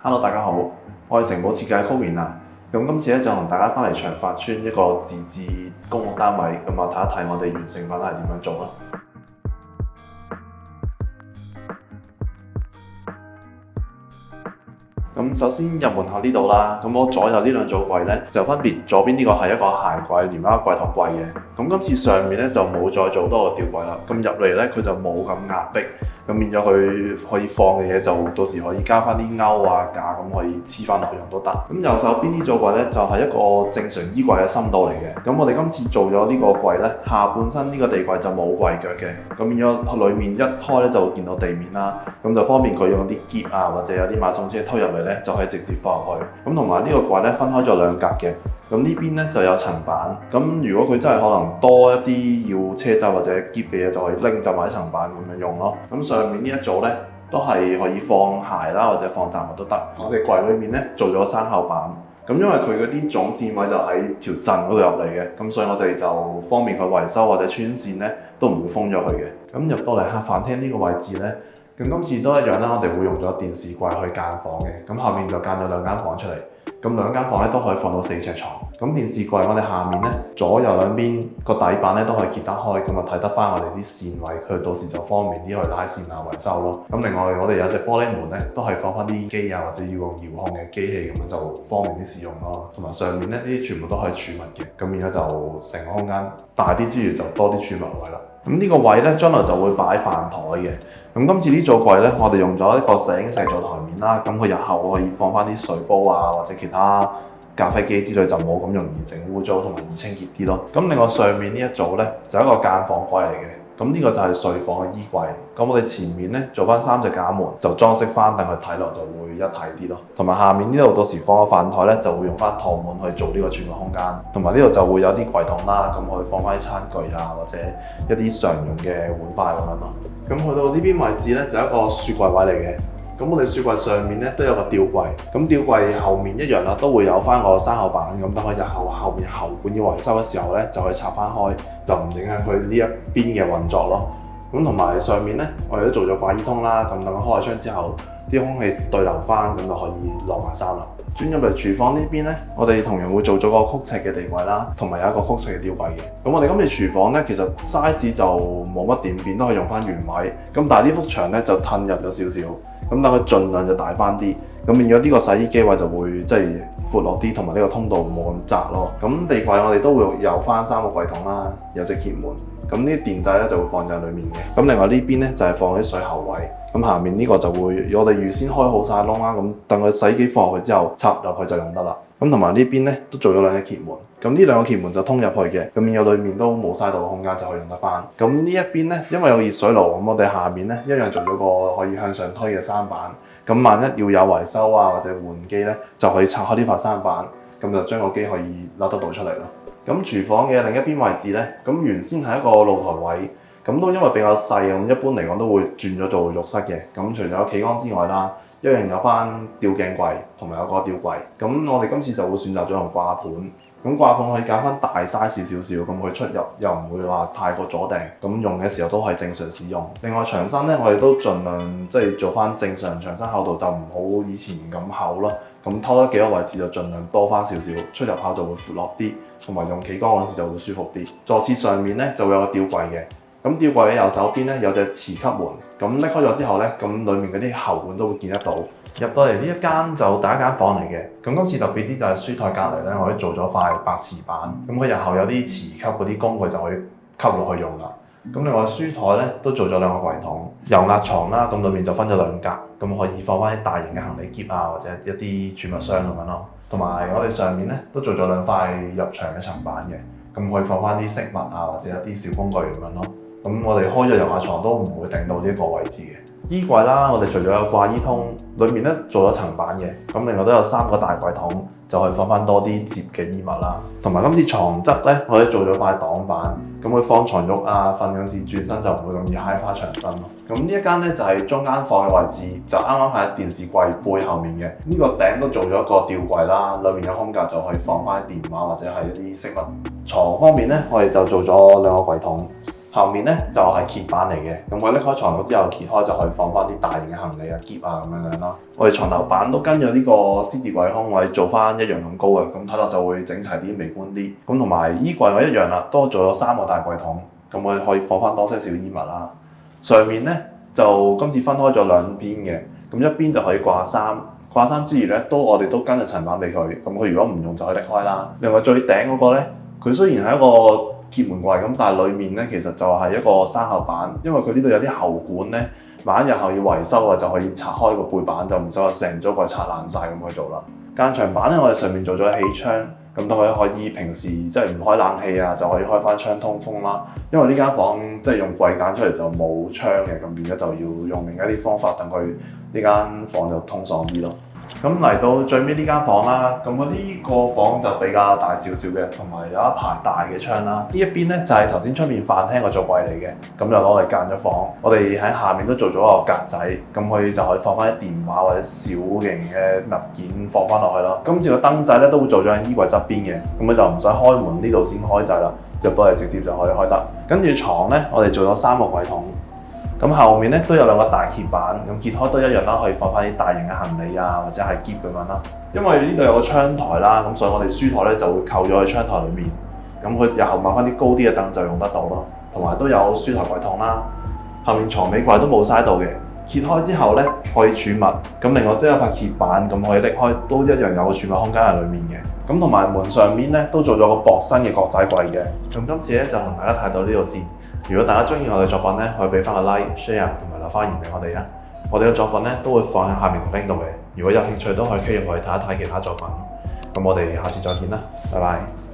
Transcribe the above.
Hello， 大家好，我係城堡設計 Kobe 啊。咁今次咧就同大家翻嚟長發邨一個自治公屋單位，咁啊睇一睇我哋完成品係點樣做啦。咁首先入門口呢度啦，咁我左右呢兩組櫃咧就分別左邊呢個係一個鞋櫃連埋一個櫃筒櫃嘅。咁今次上面咧就冇再做多個吊櫃啦。咁入嚟咧佢就冇咁壓迫，咁變咗佢可以放嘅嘢就到時可以加翻啲勾啊架咁可以黐翻落去用都得。咁右手邊呢組櫃咧就係一個正常衣櫃嘅深度嚟嘅。咁我哋今次做咗呢個櫃咧，下半身呢個地櫃就冇櫃腳嘅，咁變咗裡面一開咧就會見到地面啦，咁就方便佢用啲篋啊或者有啲買餸車推入嚟咧就可以直接放入去。咁同埋呢個櫃咧分開咗兩格嘅。咁呢邊咧就有層板，咁如果佢真係可能多一啲要車掣或者篋嘅嘢，就可以拎就埋一層板咁樣用咯。咁上面呢一組咧都係可以放鞋啦，或者放雜物都得。我哋櫃裏面咧做咗山口板，咁因為佢嗰啲總線位就喺條震嗰度入嚟嘅，咁所以我哋就方便佢維修或者穿線咧都唔會封咗佢嘅。咁入到嚟客飯廳呢個位置咧，咁今次都一樣啦，我哋會用咗電視櫃去間房嘅，咁後面就間咗兩間房出嚟。咁兩間房咧都可以放到4尺床。咁電視櫃我哋下面咧左右兩邊個底板咧都可以揭得開，咁啊睇得翻我哋啲線位，佢到時就方便啲去拉線啊維修咯。咁另外我哋有隻玻璃門咧，都係放翻啲機啊或者要用遙控嘅機器，咁樣就方便啲使用咯。同埋上面咧呢啲全部都可以儲物嘅，咁變咗就成個空間大啲之餘就多啲儲物位啦。咁呢個位咧將來就會擺飯台嘅。咁今次呢組櫃咧，我哋用咗一個石英石做台面啦，咁佢日後可以放翻啲水煲啊或者其他咖啡機之類，就冇咁容易整污糟同埋易清潔啲咯。咁另外上面呢一組咧就係一個間房櫃嚟嘅。咁呢個就係睡房嘅衣櫃。咁我哋前面咧做翻3隻架門，就裝飾翻，等佢睇落就會一體啲咯。同埋下面呢度到時放個飯台咧，就會用翻套門去做呢個儲物空間。同埋呢度就會有啲櫃筒啦，咁可以放翻啲餐具啊，或者一啲常用嘅碗筷咁樣咯。咁去到呢邊位置咧，就係一個雪櫃位嚟嘅。咁我哋雪櫃上面咧都有個吊櫃，咁吊櫃後面一樣啦，都會有翻個山口板，咁等佢日後面喉管要維修嘅時候咧，就可以拆翻開，就唔影響佢呢一邊嘅運作咯。咁同埋上面咧，我哋都做咗掛衣通啦，咁等佢開窗之後，啲空氣對流翻，咁就可以晾埋衫啦。轉入嚟廚房呢邊咧，我哋同樣會做咗個曲尺嘅地櫃啦，同埋有一個曲尺嘅吊櫃嘅。咁我哋今次廚房咧，其實 size 就冇乜點變，都係用翻原位。咁但係呢幅牆咧就褪入咗少少，咁等佢盡量就大翻啲。咁變咗呢個洗衣機位就會即係闊落啲，同埋呢個通道冇咁窄咯。咁地櫃我哋都會有翻3個櫃筒啦，有隻鐵門。咁呢啲電掣咧就會放在裡面嘅。咁另外呢邊咧就係放啲水喉位。咁下面呢個就會我哋預先開好晒窿啦。咁等佢洗衣機放入去之後插入去就用得啦。咁同埋呢邊咧都做咗2隻鐵門。咁呢2個鐵門就通入去嘅。咁變咗裡面都冇嘥到空間就可以用得翻。咁呢一邊咧，因為有熱水爐，咁我哋下面咧一樣做咗個可以向上推嘅舢板。咁萬一要有維修啊或者換機咧，就可以拆開呢塊舢板，咁就將個機可以攞得到出嚟咯。咁廚房嘅另一邊位置咧，咁原先係一個露台位，咁都因為比較細，咁一般嚟講都會轉咗做浴室嘅。咁除咗企缸之外啦，一樣有翻吊鏡櫃同埋有個吊櫃。咁我哋今次就會選擇咗用掛盤。咁掛盤可以揀翻大 size 少少，咁佢出入又唔會話太過阻埞，咁用嘅時候都係正常使用。另外牆身咧，我哋都盡量即係做翻正常牆身厚度，就唔好以前咁厚咯。咁偷得幾個位置就盡量多翻少少，出入口就會闊落啲，同埋用企缸嗰陣時就會舒服啲。座廁上面咧就會有個吊櫃嘅，咁吊櫃嘅右手邊咧有隻磁吸門，咁拎開咗之後咧，咁裡面嗰啲喉管都會見得到。入到嚟呢一間就第一間房嚟嘅，咁今次特別啲就係書台隔離咧，我哋做咗塊白瓷板，咁佢日後有啲磁吸嗰啲工具就可以吸落去用啦。咁另外書台咧都做咗2個櫃筒，油壓床啦，咁裏面就分咗2格，咁可以放翻啲大型嘅行李篋啊，或者一啲儲物箱咁樣咯。同埋我哋上面咧都做咗2塊入牆嘅層板嘅，咁可以放翻啲飾物啊，或者一啲小工具咁樣咯。咁我哋開咗油壓床都唔會頂到呢一個位置嘅。衣櫃啦，我哋除咗有掛衣通，裏面咧做咗層板嘅，咁另外都有3個大櫃筒，就可以放翻多啲摺嘅衣物啦。同埋今次床側咧，我哋做咗塊擋板，咁佢放床褥啊、瞓嗰時轉身就唔會容易揩花牆身咯。咁呢一間咧就係中間房嘅位置，就啱啱喺電視櫃背後面嘅。呢個頂都做咗一個吊櫃啦，裏面有空格就可以放翻電話或者係一啲飾物。床方面咧，我哋就做咗2個櫃筒。後面咧就係揭板嚟嘅，咁我拎開床褥之後揭開就可以放翻啲大型嘅行李啊、篋啊咁樣啦。我哋床頭板都跟咗呢個獅子櫃胸位做翻一樣咁高嘅，咁睇落就會整齊啲、美觀啲。咁同埋衣櫃位一樣啦，都做咗3個大櫃桶，咁我哋可以放翻多些少衣物啦。上面咧就今次分開咗2邊嘅，咁一邊就可以掛衫。掛衫之餘咧，我哋都跟咗層板俾佢，咁佢如果唔用就可以拎開啦。另外最頂嗰個咧，佢雖然係一個鐵門櫃咁，但係裡面咧其實就係一個生口板，因為佢呢度有啲喉管咧，萬一日後要維修啊，就可以拆開個背板，就唔使話成組櫃拆爛晒咁去做啦。間牆板咧，我哋上面做咗氣窗，咁都可以平時即係唔開冷氣啊，就可以開翻窗通風啦。因為呢間房即係用櫃間出嚟就冇窗嘅，咁變咗就要用另一啲方法等佢呢間房就通爽啲咯。咁嚟到最尾呢間房啦，咁我呢個房就比較大少少嘅，同埋有一排大嘅窗啦。呢一邊咧就係頭先出面飯廳個座櫃嚟嘅，咁就攞嚟間咗房。我哋喺下面都做咗個格仔，咁佢就可以放翻啲電話或者小型嘅物件放翻落去咯。今次個燈仔咧都會做咗喺衣櫃側邊嘅，咁佢就唔使開門呢度先開掣啦，入到嚟直接就可以開得。跟住床咧，我哋做咗3個櫃桶。咁後面咧都有2個大揭板，咁揭開都一樣啦，可以放翻啲大型嘅行李啊，或者係篋咁樣啦。因為呢度有個窗台啦，咁所以我哋書台咧就會扣咗喺窗台裏面。咁佢日後買翻啲高啲嘅凳就用得到咯。同埋都有書台櫃桶啦。後面床尾櫃都冇嘥到嘅，揭開之後咧可以儲物。咁另外都有塊揭板，咁可以拎開，都一樣有個儲物空間喺裏面嘅。咁同埋門上面咧都做咗個薄身嘅角仔櫃嘅。咁今次咧就同大家睇到呢度先。如果大家中意我哋作品咧，可以俾翻個 like、share 同埋留翻言俾我哋啊！我哋嘅作品咧都會放喺下面條 link 度嘅，如果有興趣都可以入去睇一睇其他作品。咁我哋下次再見啦，拜拜。